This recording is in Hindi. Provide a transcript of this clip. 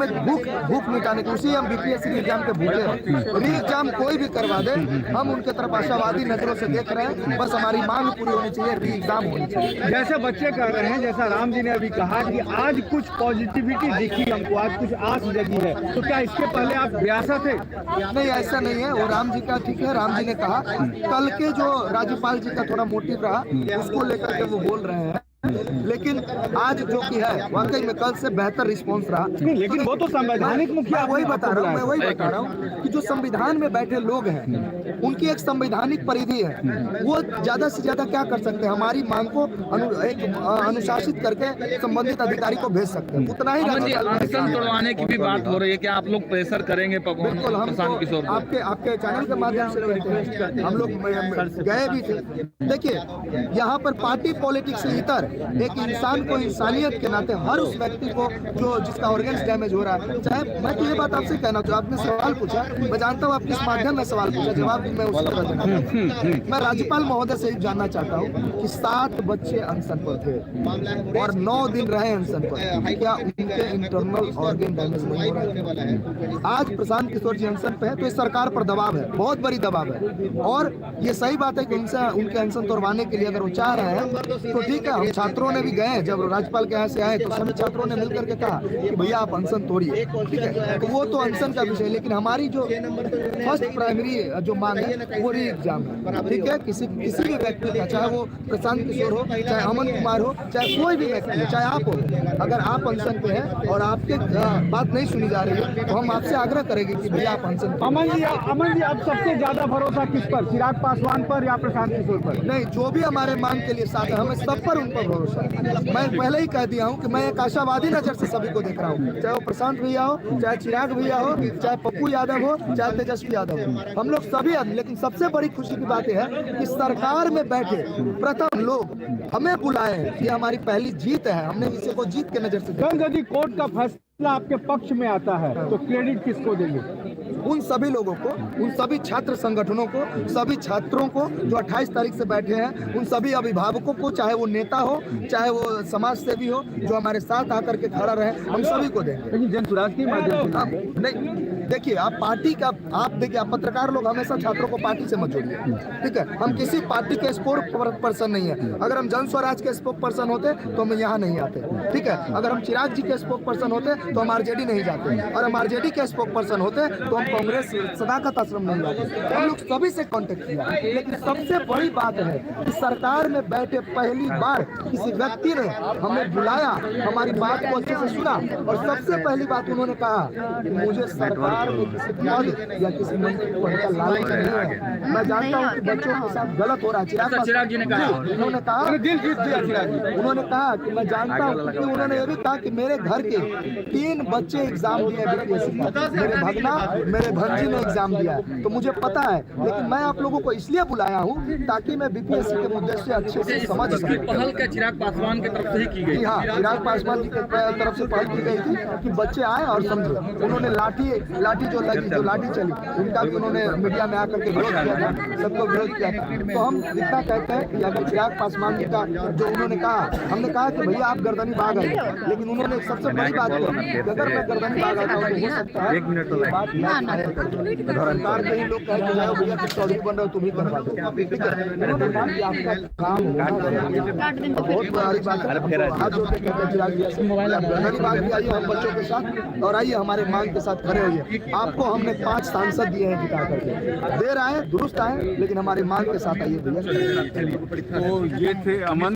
में भूख मिटाने की, उसी हम बीपीएससी एग्जाम के भूखे हैं। री एग्जाम कोई भी करवा दे, हम उनके तरफ आशावादी नजरों से देख रहे हैं। बस हमारी मांग पूरी होनी चाहिए, री एग्जाम होनी चाहिए। जैसे बच्चे कह रहे हैं, जैसा राम जी ने अभी कहा कि आज कुछ पॉजिटिविटी दिखी हमको, आज कुछ आस जगी है, तो क्या इसके पहले आप ब्यासा थे? नहीं, ऐसा नहीं है। वो राम जी का ठीक है, राम जी ने कहा, कल के जो राज्यपाल जी का थोड़ा मोटिव रहा उसको लेकर के वो बोल रहे हैं, लेकिन आज जो कि है वाकई में कल से बेहतर रिस्पांस रहा। लेकिन वो तो संवैधानिक मुखिया, वही बता रहा हूँ, मैं वही बता रहा हूँ कि जो संविधान में बैठे लोग हैं उनकी एक संवैधानिक परिधि है, वो ज्यादा से ज्यादा क्या कर सकते हैं, हमारी मांग को अनुशासित करके संबंधित अधिकारी को भेज सकते हैं, उतना ही। अनशन तोड़वाने की भी बात हो रही है, क्या आप लोग प्रेशर करेंगे? बिल्कुल, हम तो आपके चैनल के माध्यम से हम लोग गए भी थे। देखिए, यहाँ पर पार्टी पॉलिटिक्स से इतर एक इंसान को इंसानियत के नाते, हर उस व्यक्ति को जो जिसका ऑर्गन्स डैमेज हो रहा है, चाहे मैं तो ये बात आपसे कहना चाहूँ, आपने सवाल पूछा, मैं जानता हूँ आप किस माध्यम में सवाल पूछा, जवाब भी मैं उसी तरह देना चाहता हूँ। मैं राज्यपाल महोदय से जानना चाहता हूँ कि 7 बच्चे अनशन पर थे और 9 दिन रहे अनशन पर, क्या उनके इंटरनल ऑर्गन डैमेज नहीं हो रहा है? आज प्रशांत किशोर जी अनशन पे है तो इस सरकार पर दबाव है, बहुत बड़ी दबाव है, और ये सही बात है कि उनके अनशन तोड़वाने के लिए अगर वो चाह रहे हैं तो ठीक है। हम छात्रों ने भी गए, जब राज्यपाल के यहाँ से आए तो सभी छात्रों ने मिलकर के कहा कि भैया आप अनशन तोड़िए, ठीक है, तो वो तो अनशन का विषय। लेकिन हमारी जो फर्स्ट प्राइमरी जो मांग है वो री एग्जाम है, ठीक है। किसी भी व्यक्ति का, चाहे वो प्रशांत किशोर हो, चाहे अमन कुमार हो, चाहे कोई भी व्यक्ति हो, चाहे आप हो, अगर आप अनशन पे हैं और आपके बात नहीं सुनी जा रही है तो हम आपसे आग्रह करेंगे कि भैया आप अनशन। अमन जी, आप सबसे ज्यादा भरोसा किस पर, चिराग पासवान पर या प्रशांत किशोर पर? नहीं, जो भी हमारे मांग के लिए साथ है, हमें सब पर उन पर भरोसा है। मैं पहले ही कह दिया हूँ कि मैं एक आशावादी नजर से सभी को देख रहा हूँ, चाहे वो प्रशांत भैया हो, चाहे चिराग भैया हो, चाहे पप्पू यादव हो, चाहे तेजस्वी यादव हो, हम लोग सभी। लेकिन सबसे बड़ी खुशी की बात यह है कि सरकार में बैठे प्रथम लोग हमें बुलाए हैं, ये हमारी पहली जीत है। हमने इसे को जीत के नजर से देखा। यदि कोर्ट का फैसला आपके पक्ष में आता है तो क्रेडिट किसको देंगे? उन सभी लोगों को, उन सभी छात्र संगठनों को, सभी छात्रों को जो 28 तारीख से बैठे हैं, उन सभी अभिभावकों को, चाहे वो नेता हो, चाहे वो समाज सेवी हो, जो हमारे साथ आकर के खड़ा रहे, हम सभी को देंगे। लेकिन जनसुराज के माध्यम से नहीं, देखिए, आप पार्टी का, आप देखिए, आप पत्रकार लोग हमेशा छात्रों को पार्टी से मत जोड़िए, ठीक है। हम किसी पार्टी के स्पोक पर्सन नहीं है। अगर हम जन स्वराज के स्पोक पर्सन होते तो हम यहाँ नहीं आते, ठीक है। अगर हम चिराग जी के स्पोक पर्सन होते तो हम आरजेडी नहीं जाते, और हम आरजेडी के स्पोक पर्सन होते तो हम कांग्रेस सदाकत आश्रम नहीं जाते। हम लोग सभी से कांटेक्ट किया, लेकिन सबसे बड़ी बात है कि सरकार में बैठे पहली बार किसी व्यक्ति ने हमें बुलाया, हमारी बात को अच्छे से सुना, और सबसे पहली बात उन्होंने कहा कि मुझे सरकार में किसी पद या किसी मंत्री को का लालच नहीं है। मैं जानता हूँ कि बच्चों के साथ गलत हो रहा है। चिराग जी ने कहा, उन्होंने कहा, दिल जीत दिया चिराग जी। उन्होंने कहा कि मैं जानता हूँ, क्योंकि उन्होंने ये भी कहा कि मेरे घर के 3 बच्चे एग्जाम दिए बीपीएससी का, मेरे भगना, मेरे भंजी ने एग्जाम दिया है, तो मुझे पता है। लेकिन मैं आप लोगों को इसलिए बुलाया हूँ ताकि मैं बीपीएससी के मुद्दे से अच्छे से समझ सकूं। पहल क्या चिराग पासवान की तरफ से ही की गई? हाँ, चिराग पासवान जी की तरफ से पहल की गई थी कि बच्चे आए और समझे। उन्होंने लाठी जो लाठी चली, उनका भी उन्होंने मीडिया में आकर के विरोध किया था, सबको विरोध किया था। तो हम इतना कहते हैं कि अगर चिराग पासवान जी का जो उन्होंने कहा, हमने कहा कि भैया आप गर्दनी बाग आइए, लेकिन उन्होंने सबसे बड़ी बात कही, अगर मैं गर्दनी बाग आता हूँ तो हो सकता है सरकार के ही लोग कहते हैं भैया तुम चौधरी बन रहे हो, तुम ही करवा दो, ठीक है। उन्होंने कहा कि आपका काम बहुत बड़ी बात है। हाथ जोड़ के कहते हैं चिराग जी ऐसे गर्दनी बाग भी आइए हम बच्चों के साथ, और आइए हमारे मांग के साथ खड़े होइए। आपको हमने 5 सांसद दिए हैं जिता करके, देर आए दुरुस्त आए, लेकिन हमारी मांग के साथ आइए भैया। तो ये थे अमन।